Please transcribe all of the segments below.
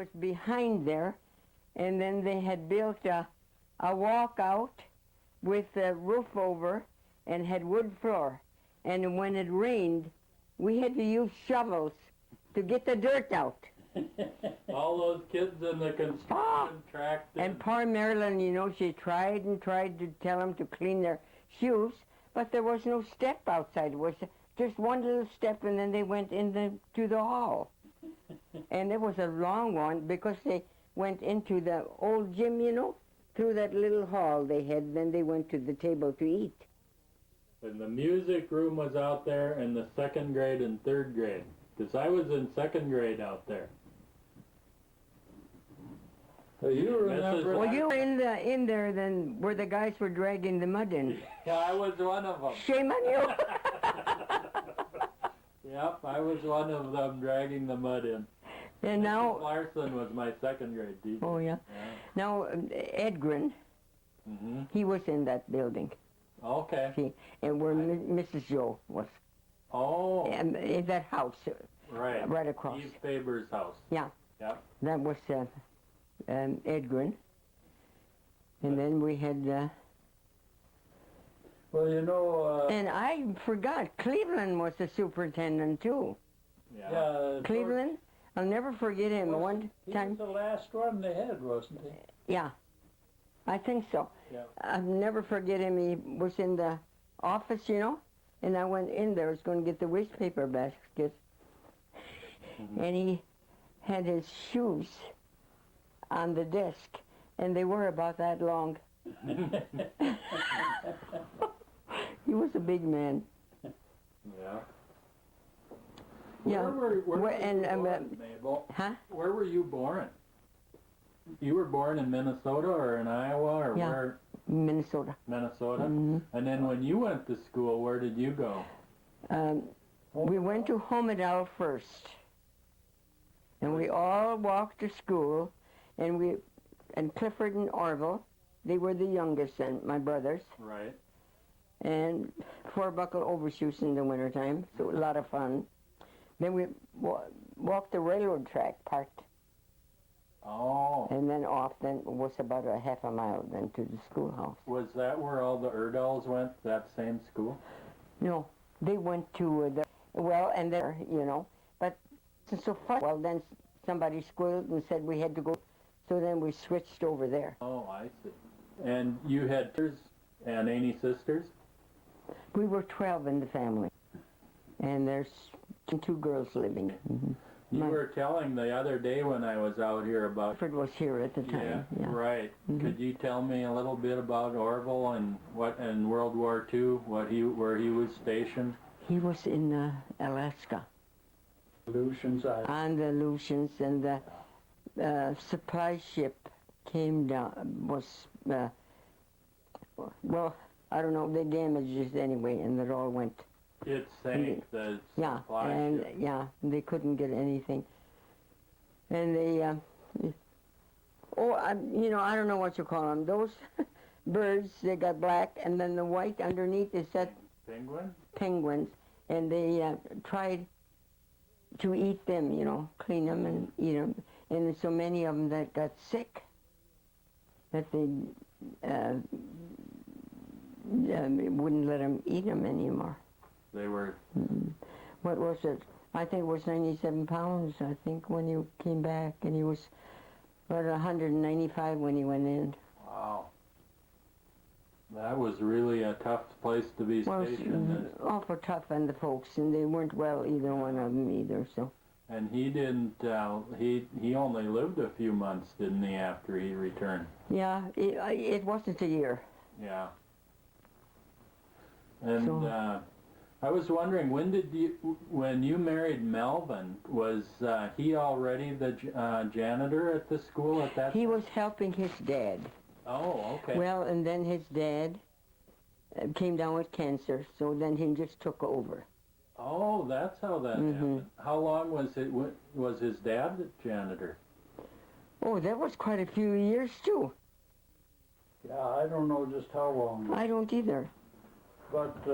was behind there, and then they had built a walkout with a roof over and had wood floor. And when it rained, we had to use shovels to get the dirt out. All those kids in the construction track. And poor Marilyn, you know, she tried and tried to tell them to clean their shoes, but there was no step outside. It was just one little step, and then they went to the hall. And it was a long one because they went into the old gym, you know, through that little hall they had. Then they went to the table to eat. And the music room was out there in the 2nd grade and 3rd grade, because I was in 2nd grade out there. So you remember? Well, you were in there then where the guys were dragging the mud in. Yeah, I was one of them. Shame on you. Yep, I was one of them dragging the mud in. And now, Larson was my 2nd grade teacher. oh yeah. Now Edgren, he was in that building. Okay. See, and where Mrs. Joe was. Oh. And in that house, right across. Steve Faber's house. Yeah. Yep. That was Edgren. And then we had. Well, you know. And I forgot, Cleveland was the superintendent too. Yeah. Cleveland, I'll never forget him. One time. He was the last one they had, wasn't he? Yeah, I think so. Yeah. I'll never forget him. He was in the office, you know, and I went in there. I was going to get the waste paper basket, and he had his shoes on the desk, and they were about that long. He was a big man. Yeah. Yeah. Where were you born, Mabel? Huh? Where were you born? You were born in Minnesota or in Iowa or Yeah. where? Minnesota. Minnesota? Mhm. And then when you went to school, where did you go? We went to Homedale first, and we all walked to school, and Clifford and Orville, they were the youngest, and my brothers, Right. and 4-buckle overshoes in the wintertime, so a lot of fun. Then we walked the railroad track, parked, Oh. and then off. Then it was about a half a mile then to the schoolhouse. Was that where all the Erdals went, that same school? No, they went to and there, you know, but it's so far. Well, then somebody squealed and said we had to go, so then we switched over there. Oh, I see. And you had sisters and any sisters? We were 12 in the family, and there's 2 girls living. You were telling the other day when I was out here about... Clifford was here at the time. Yeah. Right. Could you tell me a little bit about Orville and what in World War II, where he was stationed? He was in Alaska. Lucian's Island. On the Lucians, and the supply ship came down, well, I don't know, they damaged it anyway, and it all went. It sank, the Yeah, supply and ship. yeah, they couldn't get anything. And they, you know, I don't know what you call them. Those birds, they got black, and then the white underneath is that Penguin? penguins, and they tried to eat them, you know, clean them and eat them. And there's so many of them that got sick that they wouldn't let them eat them anymore. They were... What was it? I think it was 97 pounds, I think, when he came back, and he was about 195 when he went in. Wow. That was really a tough place to be stationed. Awful tough on the folks, and they weren't well, either one of them either, so. And he didn't, he only lived a few months, didn't he, after he returned? Yeah, it wasn't a year. Yeah. And So- I was wondering, when you married Melvin, was he already the janitor at the school at that time? He was helping his dad. Oh, okay. Well, and then his dad came down with cancer, so then he just took over. Oh, that's how that happened. How long was his dad the janitor? Oh, that was quite a few years, too. Yeah, I don't know just how long. I don't either. But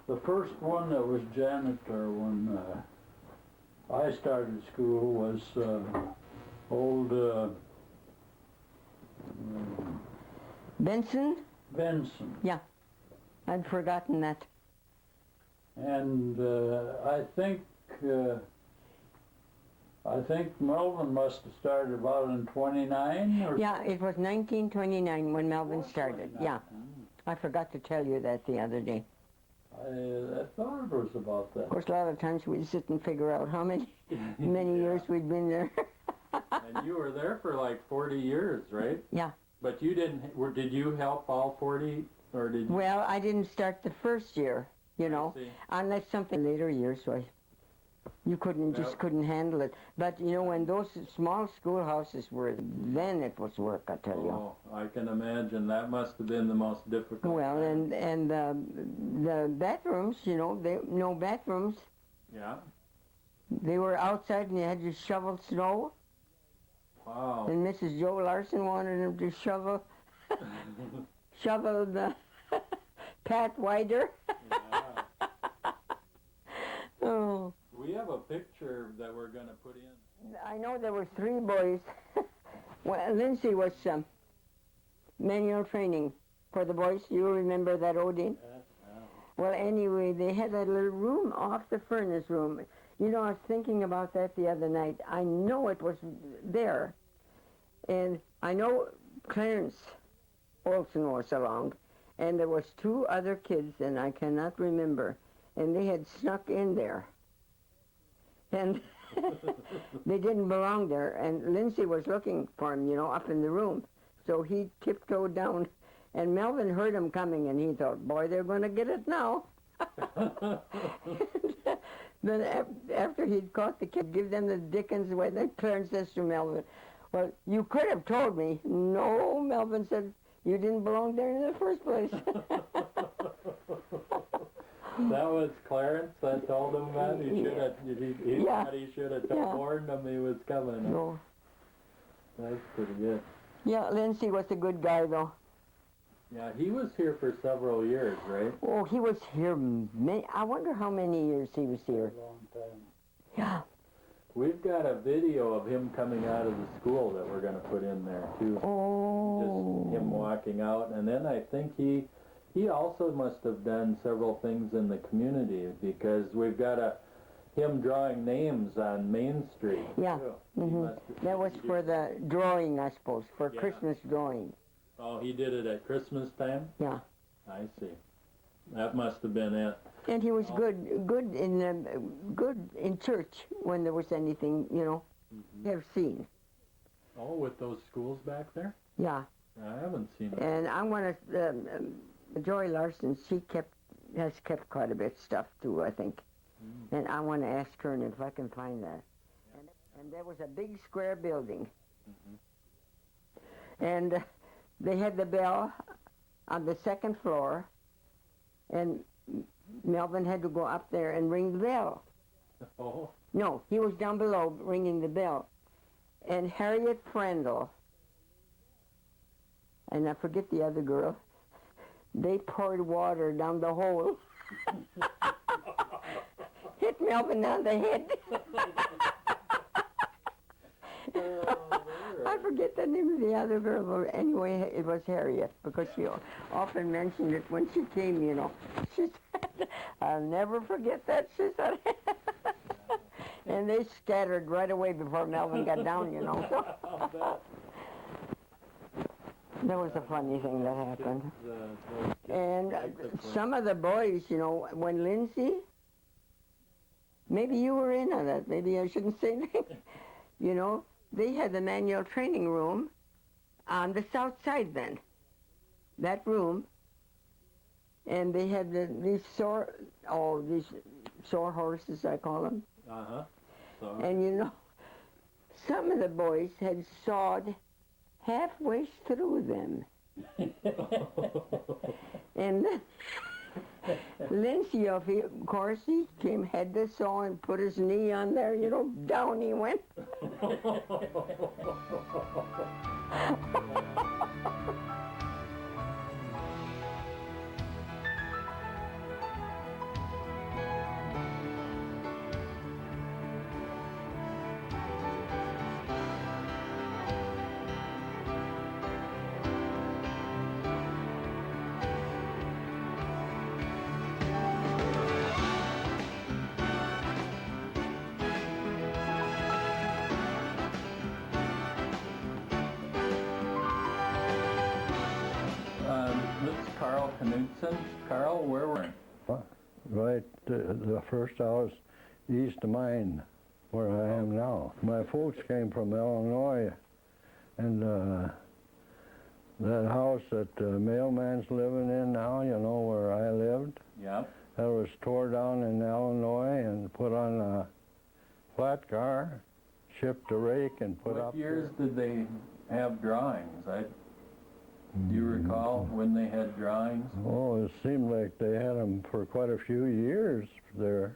the first one that was janitor when I started school was old Benson? Benson. Yeah. I'd forgotten that. And I think Melvin must have started about in 29 or Yeah, it was 1929 when Melvin started. 29. Yeah. I forgot to tell you that the other day. I thought it was about that. Of course, a lot of times we'd sit and figure out how many years we'd been there. And you were there for like 40 years, right? Yeah. But you didn't, did you help all 40, or did you? Well, I didn't start the first year, you know, see. unless something later years, so you just couldn't handle it. But, you know, when those small schoolhouses were, then it was work, I tell you. Oh, I can imagine. That must have been the most difficult. Well, time. and the bathrooms, you know, no bathrooms. Yeah. They were outside and you had to shovel snow. Wow. And Mrs. Joe Larson wanted him to shovel the Pat wider. Yeah. Oh. We have a picture that we're going to put in. I know there were 3 boys. Well, Lindsay was manual training for the boys. You remember that, Odin? Well, anyway, they had that little room off the furnace room. You know, I was thinking about that the other night. I know it was there. And I know Clarence Olson was along. And there was 2 other kids, and I cannot remember. And they had snuck in there. And they didn't belong there. And Lindsay was looking for him, you know, up in the room. So he tiptoed down. And Melvin heard him coming, and he thought, boy, they're going to get it now. Then after he'd caught the kid, give them the dickens away, then Clarence says to Melvin, well, you could have told me. No, Melvin said, you didn't belong there in the first place. That was Clarence that told him that? He should have, he Yeah. thought he should have Yeah. warned him he was coming. No. That's pretty good. Yeah, Lindsay was a good guy, though. Yeah, he was here for several years, right? Oh, he was here I wonder how many years he was here. a long time. Yeah. We've got a video of him coming out of the school that we're going to put in there, too. Oh. Just him walking out. And then I think he also must have done several things in the community, because we've got him drawing names on Main Street. Yeah. too. He Hmm. must have- That was for the drawing, I suppose, for Yeah. Christmas drawing. Oh, he did it at Christmas time? Yeah. I see. That must have been it. And he was good in church when there was anything, you know, have seen. Oh, with those schools back there? Yeah. I haven't seen it. And I want to, Joy Larson, she has kept quite a bit of stuff too, I think. And I want to ask her, and if I can find that. And there was a big square building. And they had the bell on the second floor, and Melvin had to go up there and ring the bell. Oh, No, he was down below ringing the bell. And Harriet Frandl, and I forget the other girl, they poured water down the hole. Hit Melvin on the head. I forget the name of the other girl, but anyway, it was Harriet, because she often mentioned it when she came, you know. She said, I'll never forget that, she said. And they scattered right away before Melvin got down, you know. So that was a funny thing that happened. And some of the boys, you know, when Lindsay, maybe you were in on that, maybe I shouldn't say that, you know, they had the manual training room on the south side then, that room, and they had these sore horses, I call them. Uh-huh. So, And you know, some of the boys had sawed halfway through them. And then Lindsay, of course, he had the saw and put his knee on there, you know, down he went. Carl Knudsen. Carl, where were you? Right, the first house east of mine, where I am now. My folks came from Illinois, and that house that the mailman's living in now, you know, where I lived, Yeah. that was tore down in Illinois and put on a flat car, shipped to Rake and put What up years there. did they have drawings? Do you recall when they had drawings? Oh, it seemed like they had them for quite a few years there,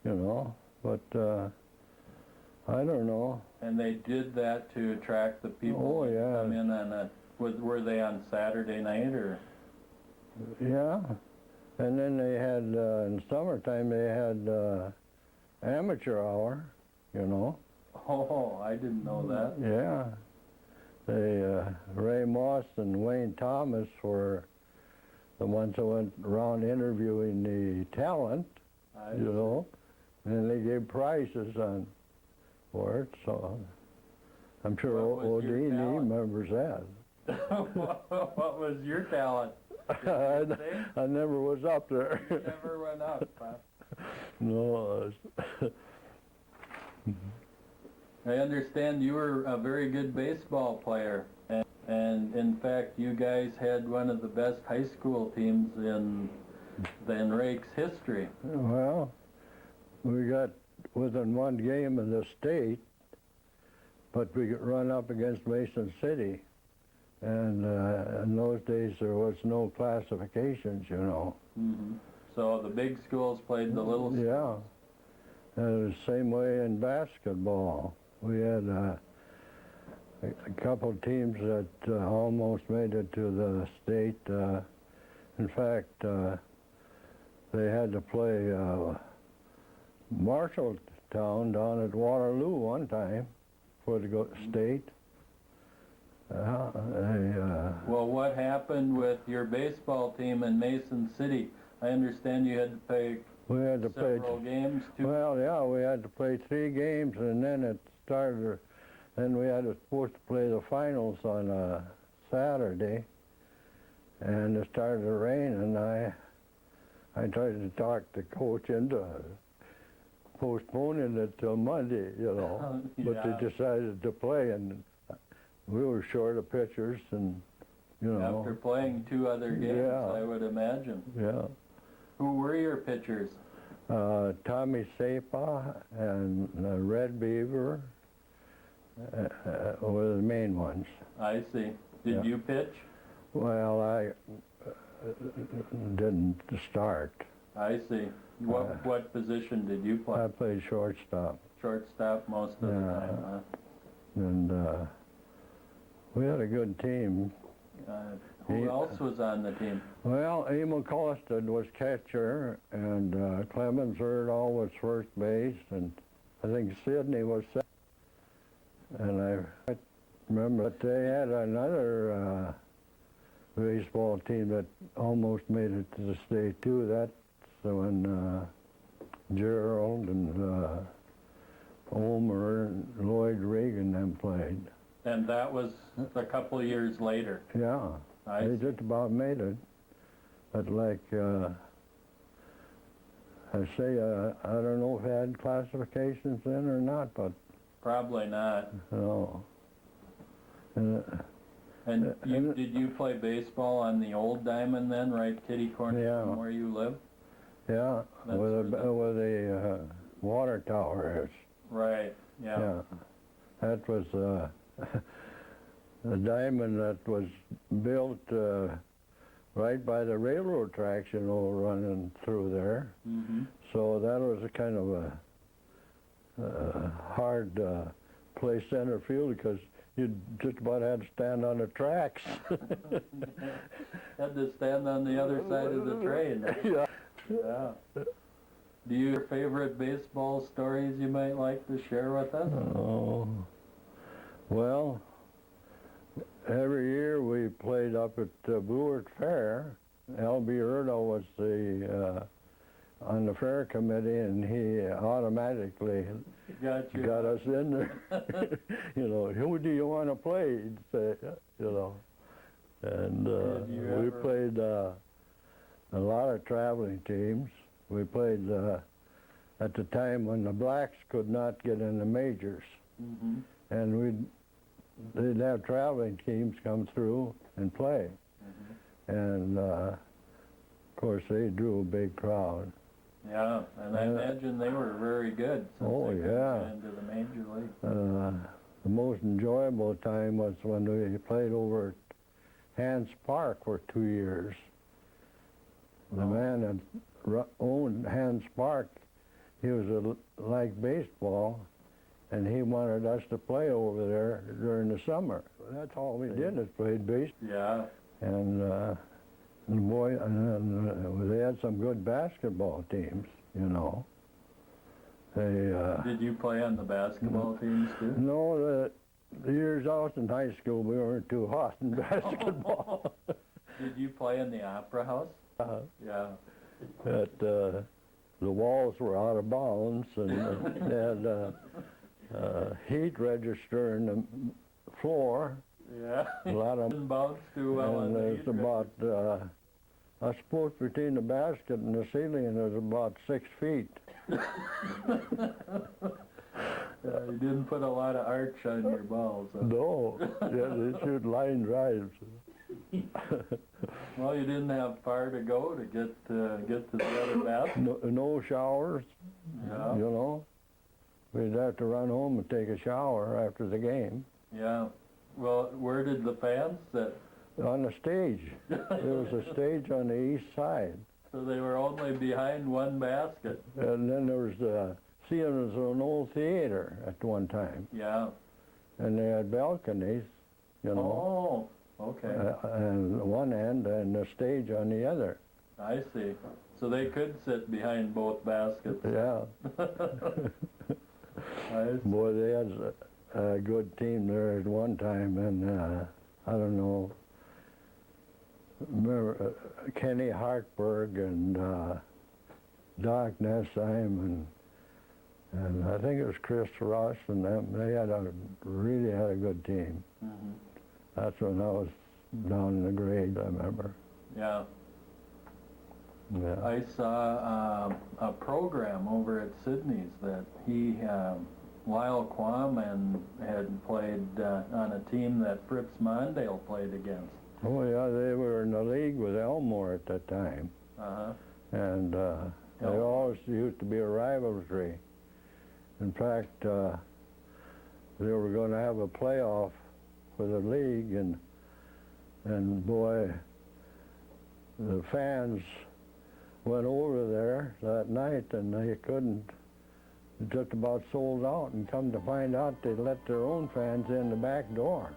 you know, but I don't know. And they did that to attract the people Oh, that yeah. come in on were they on Saturday night or? Yeah, and then they had, in summertime, they had amateur hour, you know. Oh, I didn't know that. Yeah. They, Ray Moss and Wayne Thomas were the ones that went around interviewing the talent, you know, and they gave prizes for it, so I'm sure What was your O'Dean talent? remembers that. What was your talent? I never was up there. You never went up, huh? No. I understand you were a very good baseball player, and in fact, you guys had one of the best high school teams in Rake's history. Well, we got within one game of the state, but we got run up against Mason City. And in those days, there was no classifications, you know. Mm-hmm. So the big schools played the little schools. Yeah. And it was the same way in basketball. We had a couple teams that almost made it to the state. In fact, they had to play Marshalltown down at Waterloo one time for the state. Well, what happened with your baseball team in Mason City? I understand you had to play We had to play. several games. Well, yeah, we had to play 3 games, and then it started. Then we had supposed to play the finals on a Saturday, and it started to rain, and I tried to talk the coach into postponing it till Monday, you know. But Yeah. they decided to play, and we were short of pitchers, and you know. After playing 2 other games, Yeah. I would imagine. Yeah. Who were your pitchers? Tommy Sapa and Red Beaver were the main ones. I see. Did Yeah. you pitch? Well, I didn't start. I see. What position did you play? I played shortstop, Shortstop most of the Yeah. time, huh? and we had a good team. Who else was on the team? Well, Emil Colston was catcher, and Clemens Erdahl was first base, and I think Sidney was second. And I remember that they had another baseball team that almost made it to the state too. That's when Gerald and Omer and Lloyd Reagan them played. And that was a couple of years later. Yeah, I they see. just about made it. But like I say, I don't know if they had classifications then or not, but Probably not. no. And did you play baseball on the old diamond then, right kitty corner Yeah. from where you live? Yeah, That's with where a water tower is. Right, yeah. Yeah, that was a diamond that was built right by the railroad tracks, you know, running through there. Mm-hmm. So that was a kind of a hard play center field because you just about had to stand on the tracks. Had to stand on the other side of the train. Yeah. Yeah. Do you have favorite baseball stories you might like to share with us? Oh, well, every year we played up at Blewart Fair. L.B. Erdo was the on the fair committee, and he automatically got us in there. You know, who do you want to play? He'd say, you know. And we played a lot of traveling teams. We played at the time when the blacks could not get in the majors. Mm-hmm. And they'd have traveling teams come through and play. Mm-hmm. And of course they drew a big crowd. Yeah, and I imagine they were very good since Oh, they couldn't yeah. get into the major league. The most enjoyable time was when we played over at Hans Park for 2 years. The man that owned Hans Park, he was like baseball, and he wanted us to play over there during the summer. That's all we did is played baseball. Yeah. And they had some good basketball teams, you know. Did you play on the basketball teams too? No, the years I was in high school, we weren't too hot in basketball. Did you play in the Opera House? Yeah. The walls were out of bounds, and they had heat register in the floor. Yeah. A lot of Didn't bounce too well on and the there's heat about I suppose between the basket and the ceiling there's about 6 feet. You didn't put a lot of arch on your balls. Huh? No, they shoot line drives. Well, you didn't have far to go to get to the other basket. No showers, Yeah. you know. We'd have to run home and take a shower after the game. Yeah. Well, where did the fans sit? On the stage. There was a stage on the east side. So they were only behind one basket. And then there was see, it was an old theater at one time. Yeah. And they had balconies, you know. Oh, okay. And one end and the stage on the other. I see. So they could sit behind both baskets. Yeah. Boy, they had a good team there at one time, and I don't know. Remember Kenny Hartberg and Doc Nessheim and I think it was Chris Ross and them. They really had a good team. Mm-hmm. That's when I was down in the grade, I remember. Yeah. Yeah. I saw a program over at Sydney's that Lyle Quammen had played on a team that Fritz Mondale played against. Oh yeah, they were in the league with Elmore at that time. Uh-huh. And there always used to be a rivalry. In fact, they were going to have a playoff for the league, and boy, the fans went over there that night, and they couldn't, just about sold out, and come to find out they let their own fans in the back door.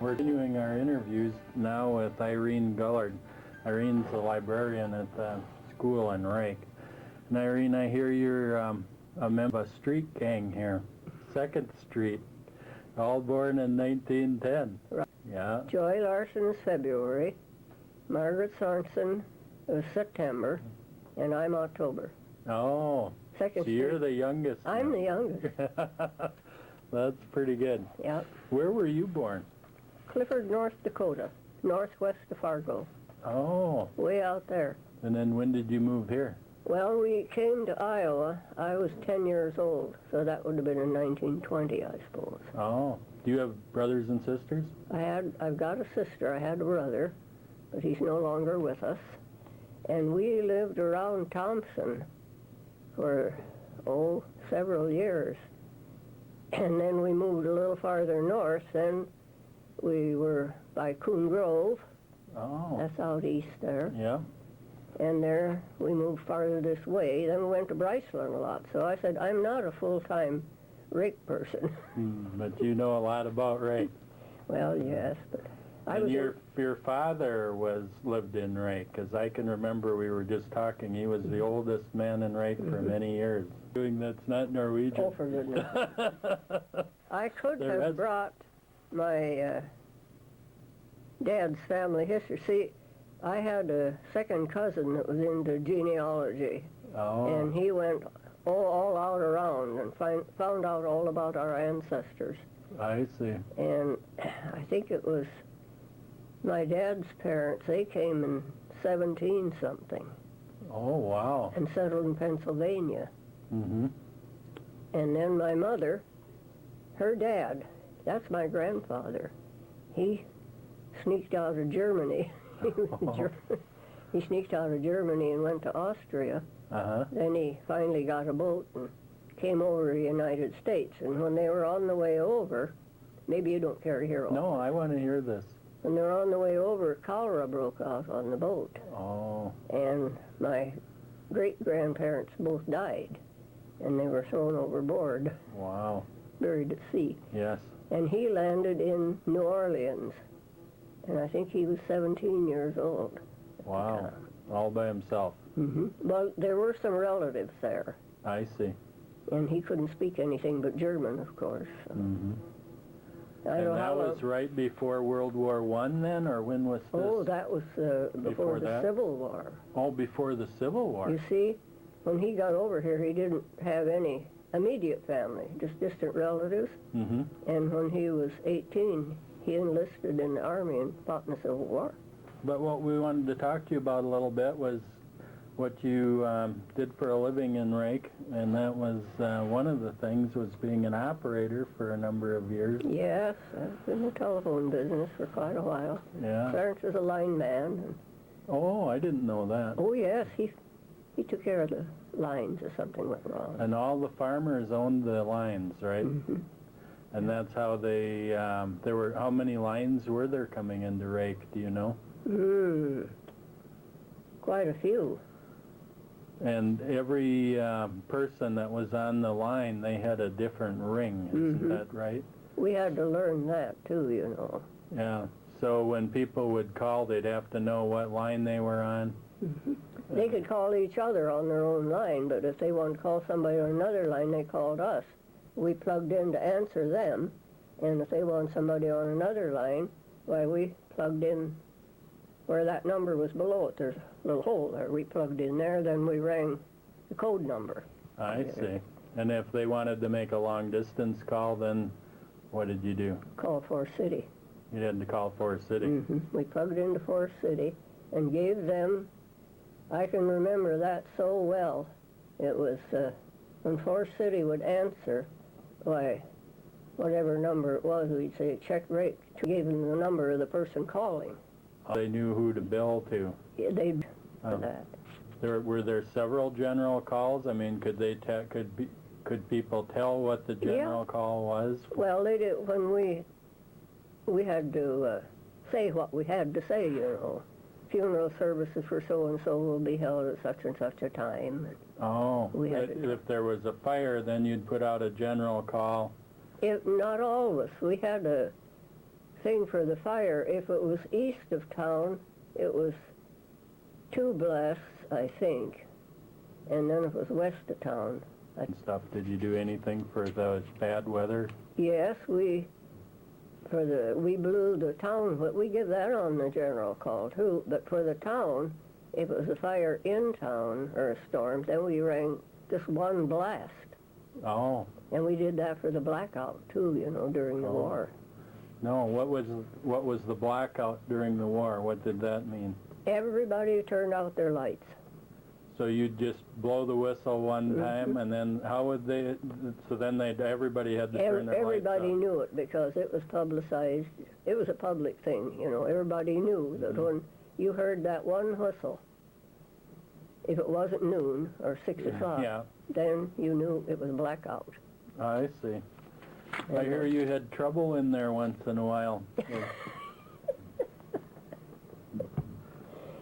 We're continuing our interviews now with Irene Gullard. Irene's a librarian at the school in Rake. And Irene, I hear you're a member of a street gang here, 2nd Street, all born in 1910. Right. Yeah. Joy Larson is February, Margaret Sorensen is September, and I'm October. Oh, Second so you're Street. the youngest. I'm now. the youngest. That's pretty good. Yeah. Where were you born? Clifford, North Dakota, northwest of Fargo, Oh, way out there. and then when did you move here? Well, we came to Iowa. I was 10 years old, so that would have been in 1920, I suppose. Oh, do you have brothers and sisters? I've got a sister. I had a brother, but he's no longer with us. And we lived around Thompson for, several years. And then we moved a little farther north. Then we were by Coon Grove. Oh, That's out east there. yeah. And there we moved farther this way. Then we went to Bryceland a lot. So I said, I'm not a full-time Rake person. But you know a lot about Rake. Well, yes, but I And was your father lived in Rake, because I can remember we were just talking. He was the oldest man in Rake for many years. Doing that's not Norwegian. Oh, for goodness. I could There have is- brought my dad's family history. See, I had a second cousin that was into genealogy, Oh, and he went all out around and found out all about our ancestors. I see. And I think it was my dad's parents. They came in 17-something Oh, wow. and settled in Pennsylvania. Mm-hmm. And then my mother, her dad, that's my grandfather, he sneaked out of Germany. He sneaked out of Germany and went to Austria. Uh-huh. Then he finally got a boat and came over to the United States. And when they were on the way over, maybe you don't care to hear all. No, I want to hear this. When they were on the way over, cholera broke out on the boat. Oh, And my great-grandparents both died. And they were thrown overboard, wow. buried at sea. Yes. And he landed in New Orleans. And I think he was 17 years old. Wow. All by himself. Mm-hmm. Well, there were some relatives there. I see. And he couldn't speak anything but German, of course. So Mm-hmm. I And don't know that how was right before World War I then, or when was this? Oh, that was Before before the that? Civil War. Oh, before the Civil War. You see, when he got over here, he didn't have any immediate family, just distant relatives. Mm-hmm. And when he was 18, he enlisted in the Army and fought in the Civil War. But what we wanted to talk to you about a little bit was what you did for a living in Rake, and that was one of the things was being an operator for a number of years. Yes, I've been in the telephone business for quite a while. Yeah. Clarence was a lineman. And, Oh, I didn't know that. oh, yes, he took care of the lines if something went wrong. And all the farmers owned the lines, right? Mm-hmm. And that's how they, there were, how many lines were there coming into Rake, do you know? Quite a few. And every person that was on the line, they had a different ring, isn't that right? We had to learn that, too, you know. Yeah. So when people would call, they'd have to know what line they were on. They could call each other on their own line, but if they wanted to call somebody on another line, they called us. We plugged in to answer them, and if they wanted somebody on another line, why, we plugged in where that number was below it. There's a little hole there. We plugged in there, then we rang the code number. I see. And if they wanted to make a long-distance call, then what did you do? Call Forest City. You had to call Forest City. We plugged into Forest City and gave them, I can remember that so well. It was when Forest City would answer, why, whatever number it was, we'd say, check Rake. We gave them the number of the person calling. They knew who to bill to. Yeah, they'd Oh. for that. Were there several general calls? I mean, could people tell what the general call was? Well, they did, when we had to say what we had to say, you know. Funeral services for so-and-so will be held at such and such a time. Oh, We had if there was a fire, then you'd put out a general call. Not always. We had to thing for the fire. If it was east of town, it was 2 blasts, I think. And then if it was west of town. And stuff. Did you do anything for the bad weather? Yes, we blew the town, but we give that on the general call too. But for the town, if it was a fire in town or a storm, then we rang just 1 blast. Oh. And we did that for the blackout too, you know, during the war. No, what was the blackout during the war? What did that mean? Everybody turned out their lights. So you'd just blow the whistle one time, and then how would they? So then everybody had to turn their Everybody lights knew it because it was publicized. It was a public thing, you know. Everybody knew that when you heard that one whistle, if it wasn't noon or 6 o'clock, Yeah, then you knew it was blackout. I see. I hear you had trouble in there once in a while.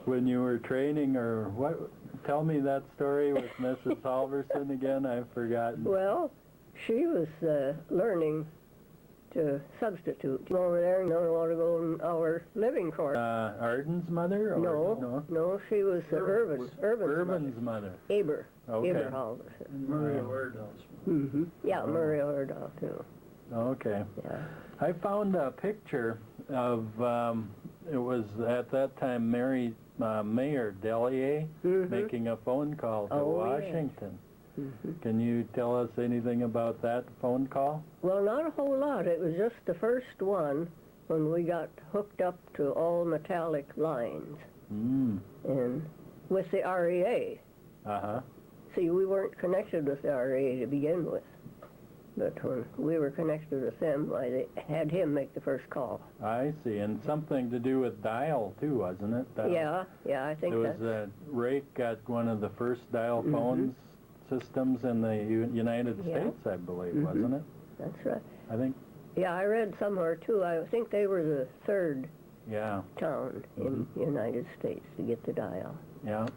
When you were training, or what? Tell me that story with Mrs. Halverson again. I've forgotten. Well, she was learning to substitute over there and don't want to go in our living course. Arden's mother? Or, No, she was Urban's mother. Aber. Okay. Aber Halverson. And Murray Wardell's. Mm-hmm. Yeah, Murray Ordahl too. Okay. Yeah. I found a picture of, it was at that time Mayor Delier making a phone call to Washington. Yes. Can you tell us anything about that phone call? Well, not a whole lot. It was just the first one when we got hooked up to all metallic lines and with the REA. Uh-huh. See, we weren't connected with the REA to begin with. But when we were connected with them, they had him make the first call. I see. And something to do with dial, too, wasn't it? Dial. Yeah, I think It was that's... Rake got one of the first dial phone systems in the United States, I believe, wasn't it? That's right. I think, Yeah, I read somewhere, too. I think they were the 3rd yeah, town in the United States to get the dial. yeah.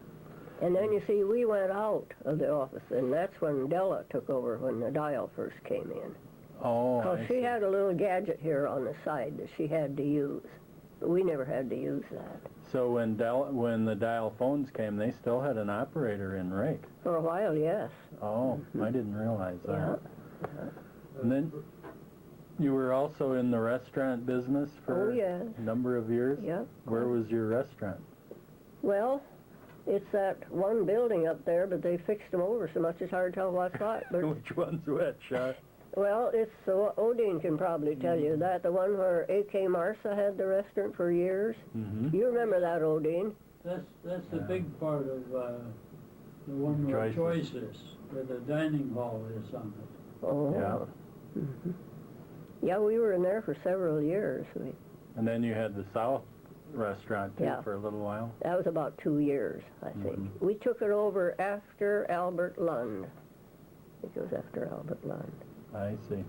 And then, you see, we went out of the office, and that's when Della took over when the dial first came in. Oh, Because I she see. had a little gadget here on the side that she had to use. But we never had to use that. So when the dial phones came, they still had an operator in Rake. For a while, yes. Oh, I didn't realize that. Yeah. And then you were also in the restaurant business for yes. a number of years? Yep. Where was your restaurant? Well, it's that one building up there, but they fixed them over so much it's hard to tell what's what. But, Which one's which, huh? well, it's Odin can probably tell you that. The one where A.K. Marsa had the restaurant for years. You remember that, Odin? That's the big part of the one where Choices. Choices, where the dining hall is on it. Oh. Yeah. Yeah, we were in there for several years. And then you had the South restaurant, too, Yeah. for a little while? That was about 2 years, I think. We took it over after Albert Lund. I think it was after Albert Lund. I see.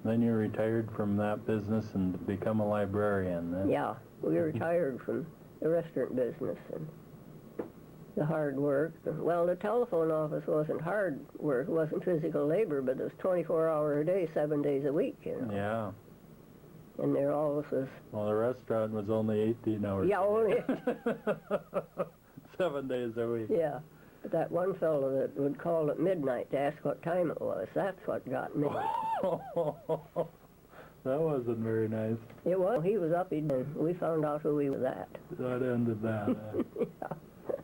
Then you retired from that business and become a librarian, then? Yeah, we retired from the restaurant business and the hard work. Well, the telephone office wasn't hard work, it wasn't physical labor, but it was 24 hours a day, 7 days a week, you know. Yeah. And there always was... Well, the restaurant was only 18 hours. Yeah, only... 7 days a week. Yeah. But that one fellow that would call at midnight to ask what time it was, that's what got me. That wasn't very nice. It was. He was up, we found out who he was at. That ended that. Yeah.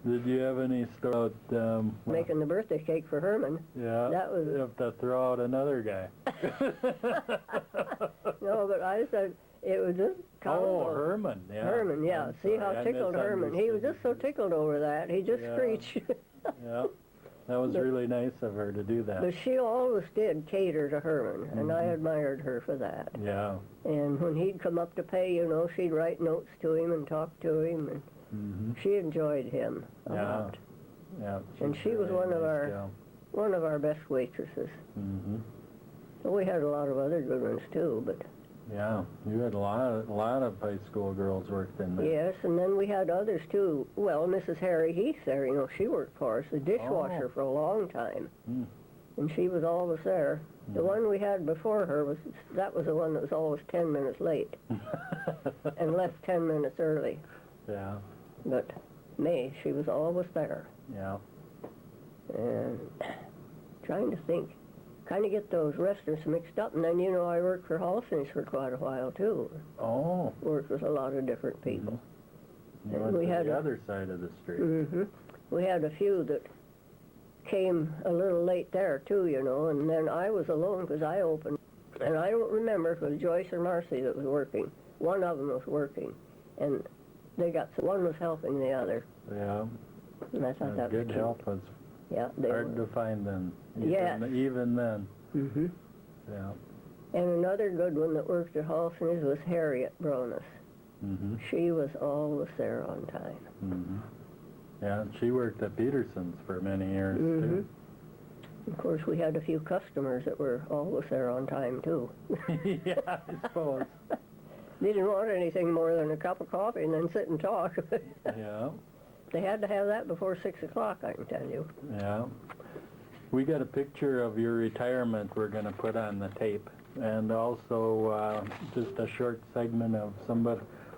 Did you have any story about, Making the birthday cake for Herman. yeah, That was... you have to throw out another guy. No, but I said, it was just... Oh, Herman, yeah. Herman, yeah. I'm See sorry, how I tickled Herman. He was just so misunderstood. tickled over that. He just Yeah. screeched. Yeah, that was really nice of her to do that. But she always did cater to Herman, and I admired her for that. Yeah. And when he'd come up to pay, you know, she'd write notes to him and talk to him, and she enjoyed him a Yeah. lot. Yeah. And she was one of our best waitresses. Well, we had a lot of other good ones too, but Yeah, you had a lot of high school girls worked in there. yes, and then we had others too. Well, Mrs. Harry Heath there, you know, she worked for us, the dishwasher for a long time. And she was always there. The one we had before her was the one that was always 10 minutes late and left 10 minutes early. Yeah, But May, she was always there. yeah. And trying to think, kind of get those restaurants mixed up. And then, I worked for Halson's for quite a while, too. Oh, Worked with a lot of different people. you And went we to had the a- other side of the street. hmm We had a few that came a little late there, too, and then I was alone because I opened. And I don't remember if it was Joyce or Marcy that was working. One of them was working. And one was helping the other. Yeah, And I thought that was good cute. help was Yeah, they hard were. to find then. Yes. Even then, hmm yeah. And another good one that worked at Halson's was Harriet Bronis. Mm-hmm. She was always there on time. Mm-hmm. Yeah, she worked at Peterson's for many years, too. Of course, we had a few customers that were always there on time, too. Yeah, I suppose. They didn't want anything more than a cup of coffee and then sit and talk. Yeah, They had to have that before 6 o'clock, I can tell you. yeah. We got a picture of your retirement we're going to put on the tape. And also just a short segment of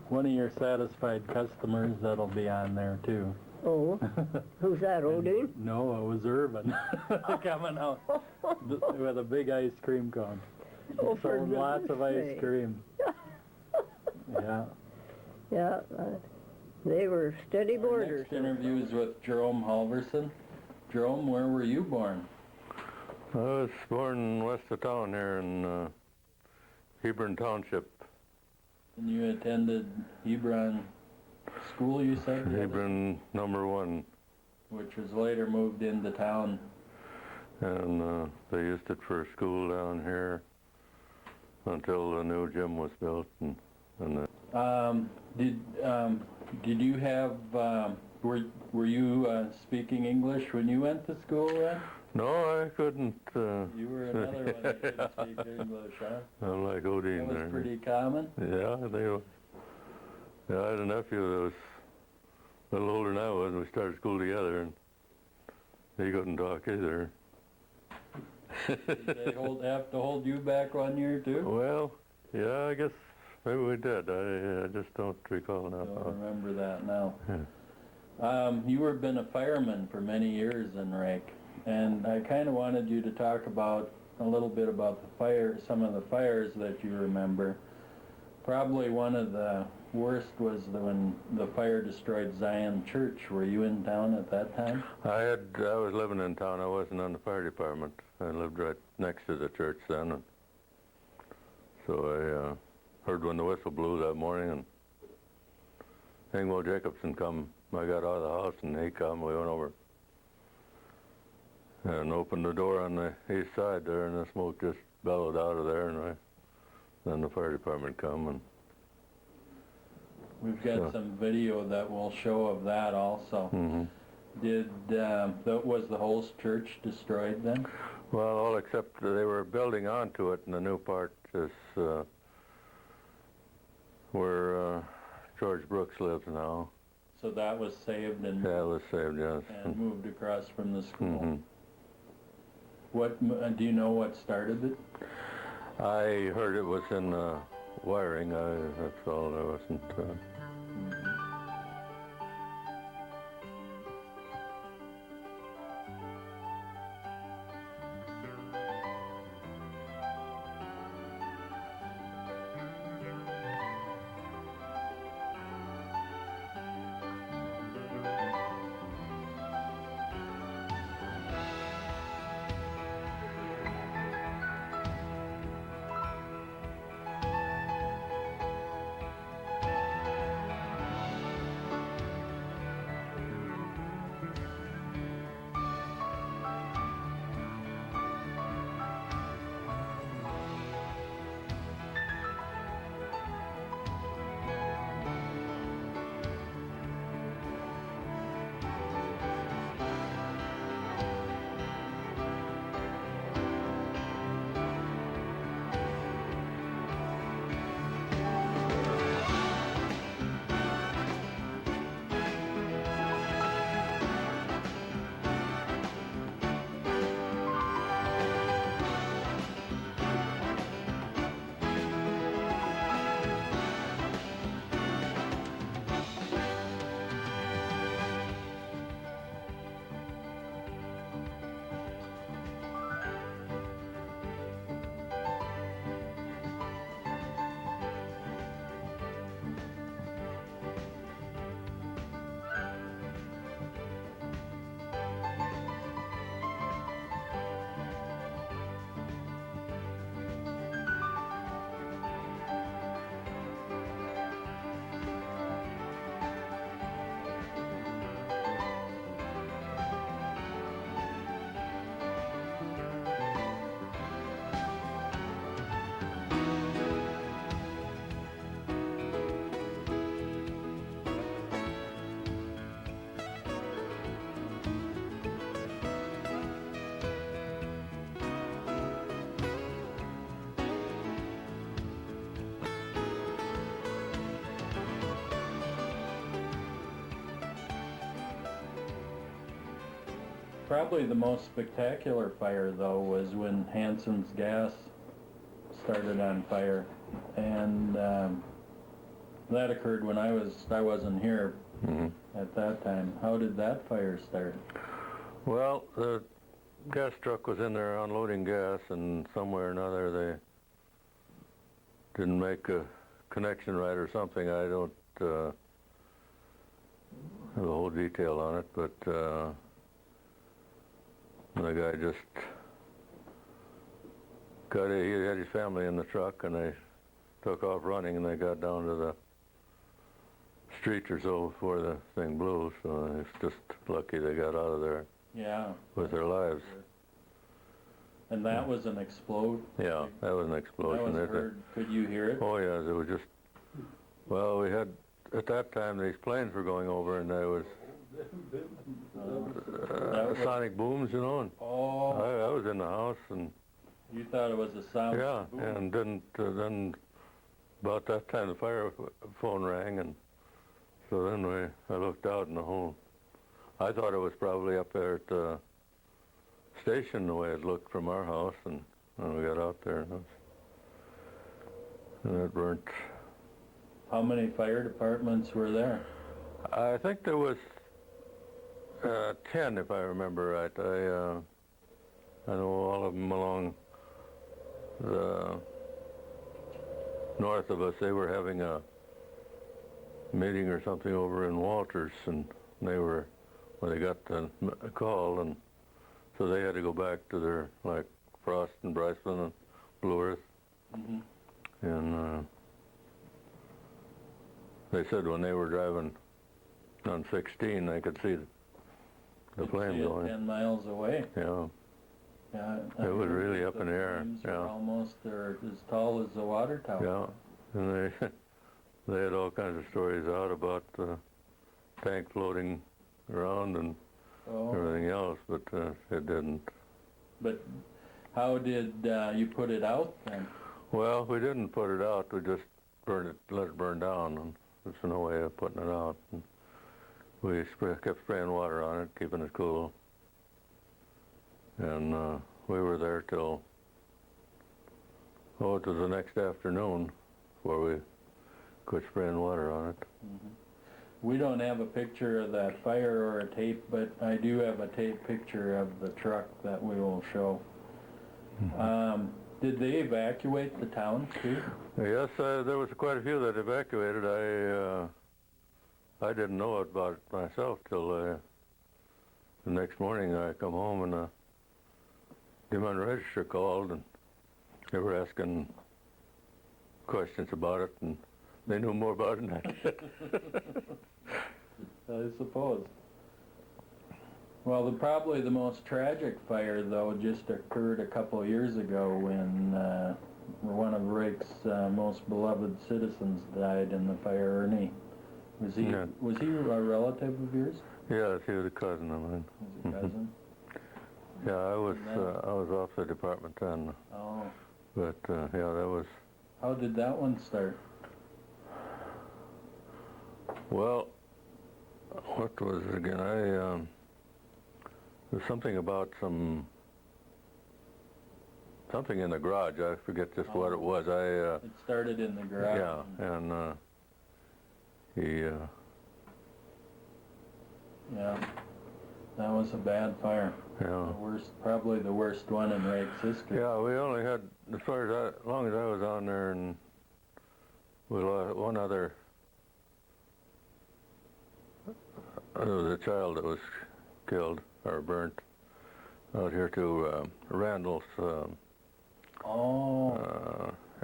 one of your satisfied customers that'll be on there, too. Oh, who's that, Odin? No, it was Irvin coming out with a big ice cream cone. Oh, for Sold lots of goodness ice sake. cream. Yeah. Yeah, they were steady boarders. Next interview is with Jerome Halverson. Jerome, where were you born? I was born west of town here in Hebron Township. And you attended Hebron School, you said? Hebron #1. Which was later moved into town. And they used it for school down here until the new gym was built. Did you have, were you speaking English when you went to school then? No, I couldn't. You were another one that couldn't speak English, huh? I'm like Odin That there. was pretty common? Yeah, I had a nephew that was a little older than I was, and we started school together, and he couldn't talk either. Did they have to hold you back 1 year too? Well, yeah, I guess maybe we did. I just don't recall I now. don't remember that now. Yeah. You were been a fireman for many years in Rake, and I kind of wanted you to talk a little bit about some of the fires that you remember. Probably one of the worst was when the fire destroyed Zion Church. Were you in town at that time? I was living in town. I wasn't on the fire department. I lived right next to the church then, and so I heard when the whistle blew that morning, and Engwell Jacobson come. I got out of the house, and he come. We went over and opened the door on the east side there, and the smoke just bellowed out of there, and then the fire department come, and We've got some video that we'll show of that also. Was the whole church destroyed then? well, all except they were building onto it, and the new part is where George Brooks lives now. So that was saved and, Yeah, it was saved, yes. and moved across from the school. Mhm. Do you know what started it? I heard it was in wiring. That's all. I wasn't. Probably the most spectacular fire, though, was when Hanson's gas started on fire, and that occurred when I wasn't here at that time. How did that fire start? Well, the gas truck was in there unloading gas, and somewhere or another they didn't make a connection right or something. I don't have the whole detail on it, but the guy just he had his family in the truck, and they took off running, and they got down to the street or so before the thing blew, so it's just lucky they got out of there with their lives. And that was an explosion? Yeah, that was an explosion. That was heard. Could you hear it? Oh, yeah, it was just, well, we had, at that time, these planes were going over, and there was sonic booms, you know, and I was in the house, and you thought it was a sound? Yeah, and then about that time the fire phone rang, and so then I looked out in the hole. I thought it was probably up there at the station the way it looked from our house, and when we got out there, and it burnt. How many fire departments were there? I think there was 10, if I remember right. I know all of them along the north of us. They were having a meeting or something over in Walters, and they got the call, and so they had to go back to their, like, Frost and Bryceland and Blue Earth. And they said when they were driving on 16, they could see the plane going 10 miles away. Yeah. Yeah, it was really up in the air. Yeah. They're as tall as the water tower. Yeah, and they had all kinds of stories out about the tank floating around and everything else, but it didn't. But how did you put it out then? Well, we didn't put it out. We just let it burn down, and there's no way of putting it out. And we kept spraying water on it, keeping it cool. And we were there till, it was the next afternoon before we quit spraying water on it. We don't have a picture of that fire or a tape, but I do have a tape picture of the truck that we will show. Did they evacuate the town too? Yes, there was quite a few that evacuated. I didn't know about it myself till the next morning. I come home and Demand Register called, and they were asking questions about it, and they knew more about it than I did. I suppose. Well, probably the most tragic fire, though, just occurred a couple of years ago when one of Rake's most beloved citizens died in the fire. Ernie, was he a relative of yours? Yes, he was a cousin of mine. Was a cousin? Yeah, I was off the department then. Oh. But yeah, that was. How did that one start? Well, what was it again? There was something about something in the garage. I forget just what it was. It started in the garage. Yeah, and he. Yeah, that was a bad fire. Yeah. Probably the worst one in Rake's history. Yeah, we only had, as long as I was on there, and we lost one other. There was a child that was killed or burnt out here to Randall's.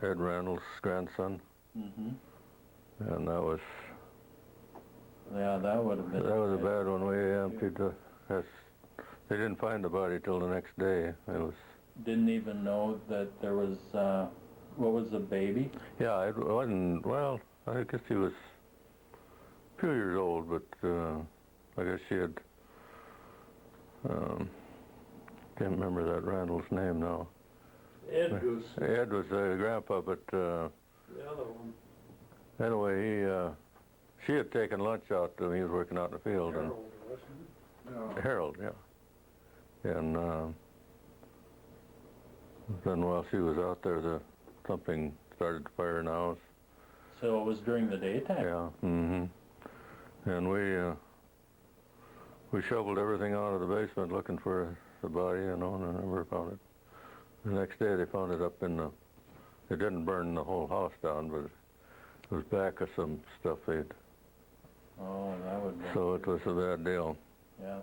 Ed Randall's grandson. And that was. Yeah, that would have been. That was a bad one. We emptied the. They didn't find the body till the next day. It was. Didn't even know that there was. What was the baby? Yeah, it wasn't. Well, I guess he was a few years old, but I guess she had. Can't remember that Randall's name now. Ed was the grandpa, but the other one. Anyway, she had taken lunch out. He was working out in the field. Harold, wasn't it? No. Harold, yeah. And then while she was out there, something started to fire in the house. So it was during the daytime? Yeah. And we shoveled everything out of the basement looking for the body, and I never found it. The next day they found it up in it didn't burn the whole house down, but it was back of some stuff they'd. Oh, that would be. So it was a bad deal. Yeah.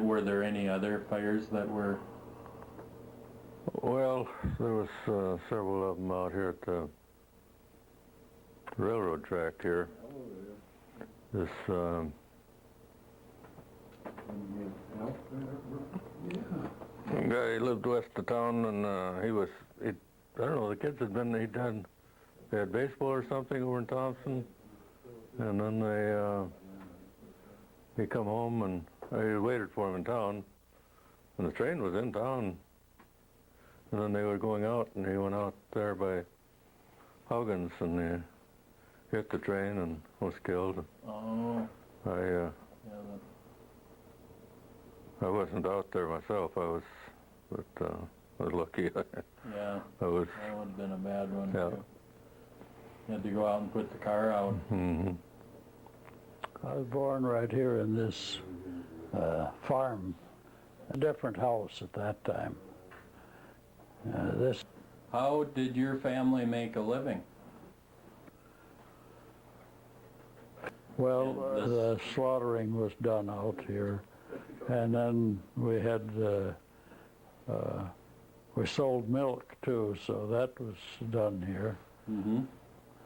Were there any other fires that were? Well, there was several of them out here at the railroad track here. This one guy lived west of town, and I don't know, the kids they had baseball or something over in Thompson, and then he come home, and I waited for him in town, and the train was in town, and then they were going out, and he went out there by Huggins, and he hit the train and was killed. Oh. I wasn't out there myself. But I was lucky. Yeah. I was. That would have been a bad one. Yeah. Too. You had to go out and put the car out. Mm-hmm. I was born right here in this farm, a different house at that time. How did your family make a living? Well, the slaughtering was done out here, and then we had we sold milk too, so that was done here. Mm-hmm.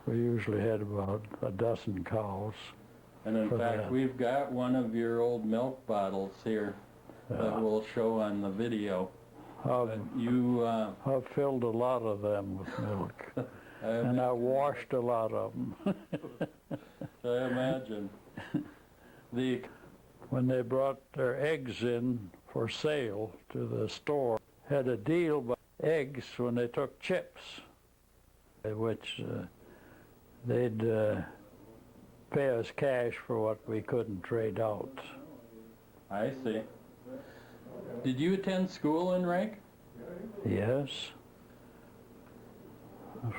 We usually had about a dozen cows. And in fact, that. we've got one of your old milk bottles here that we'll show on the video. I've filled a lot of them with milk, and I washed a lot of them. I imagine. When they brought their eggs in for sale to the store, had a deal by eggs when they took chips, which they'd pay us cash for what we couldn't trade out. I see. Did you attend school in Rake? Yes.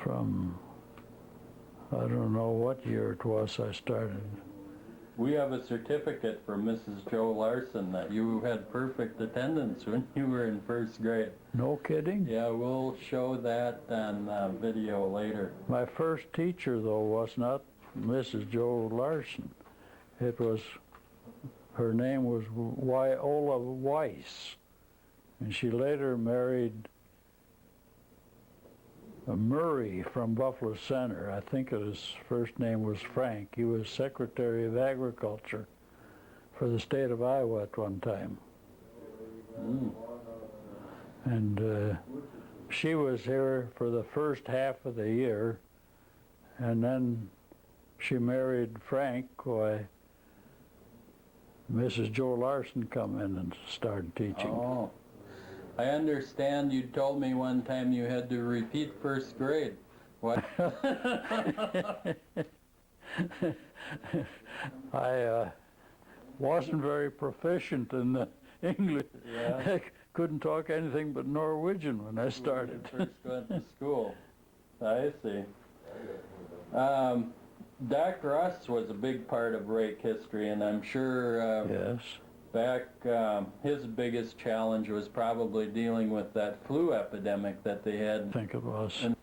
From, I don't know what year it was I started. We have a certificate from Mrs. Joe Larson that you had perfect attendance when you were in first grade. No kidding? Yeah, we'll show that on video later. My first teacher, though, was not Mrs. Joe Larson. Her name was Viola Weiss, and she later married a Murray from Buffalo Center. I think his first name was Frank. He was Secretary of Agriculture for the state of Iowa at one time. Mm. And she was here for the first half of the year, and then she married Frank, why Mrs. Joe Larson come in and started teaching. Oh. I understand you told me one time you had to repeat first grade. What? I wasn't very proficient in the English. Yeah. I couldn't talk anything but Norwegian when I started. When you first went to school. I see. Doc Russ was a big part of Rake history, and I'm sure Yes. back his biggest challenge was probably dealing with that flu epidemic that they had. I think it was. And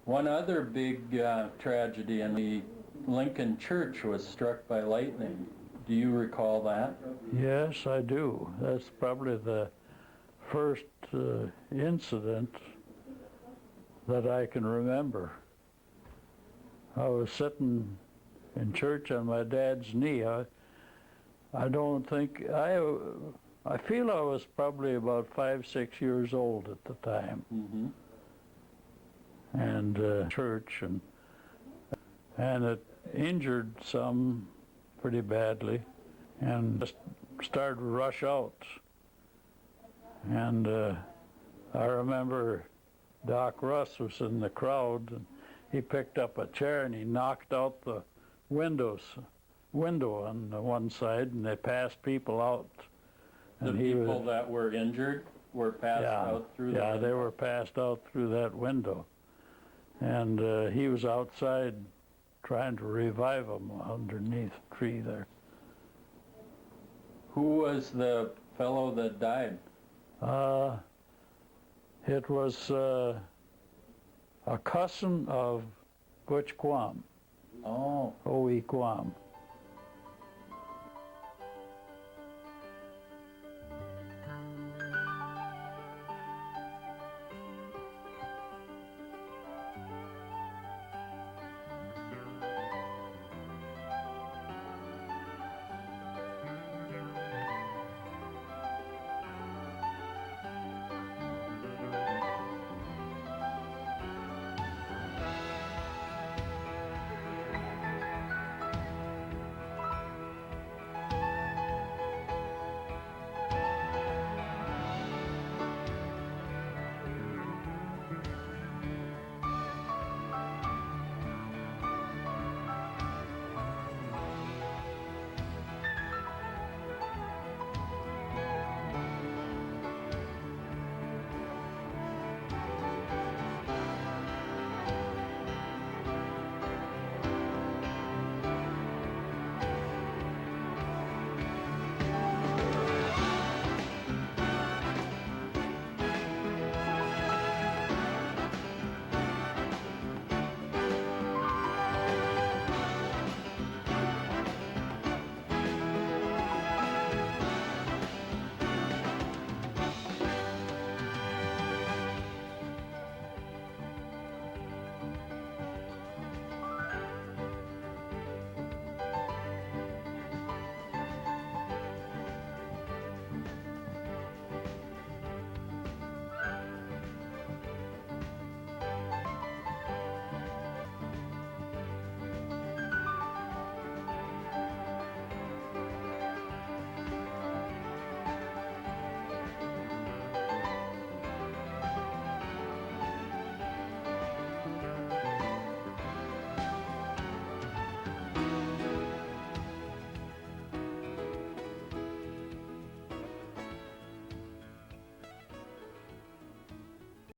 one other big tragedy in the Lincoln Church was struck by lightning. Do you recall that? Yes, I do. That's probably the first incident that I can remember. I was sitting in church on my dad's knee. I don't think, I feel I was probably about 5, 6 years old at the time. Mm-hmm. And church, and it injured some pretty badly, and just started to rush out. And I remember Doc Russ was in the crowd, and he picked up a chair and he knocked out the window on the one side, and they passed people out. The And people that were injured were passed out through the window? they were passed out through that window. And he was outside trying to revive them underneath a tree there. Who was the fellow that died? It was a cousin of Butch Quam, Oh, O.E. Quam.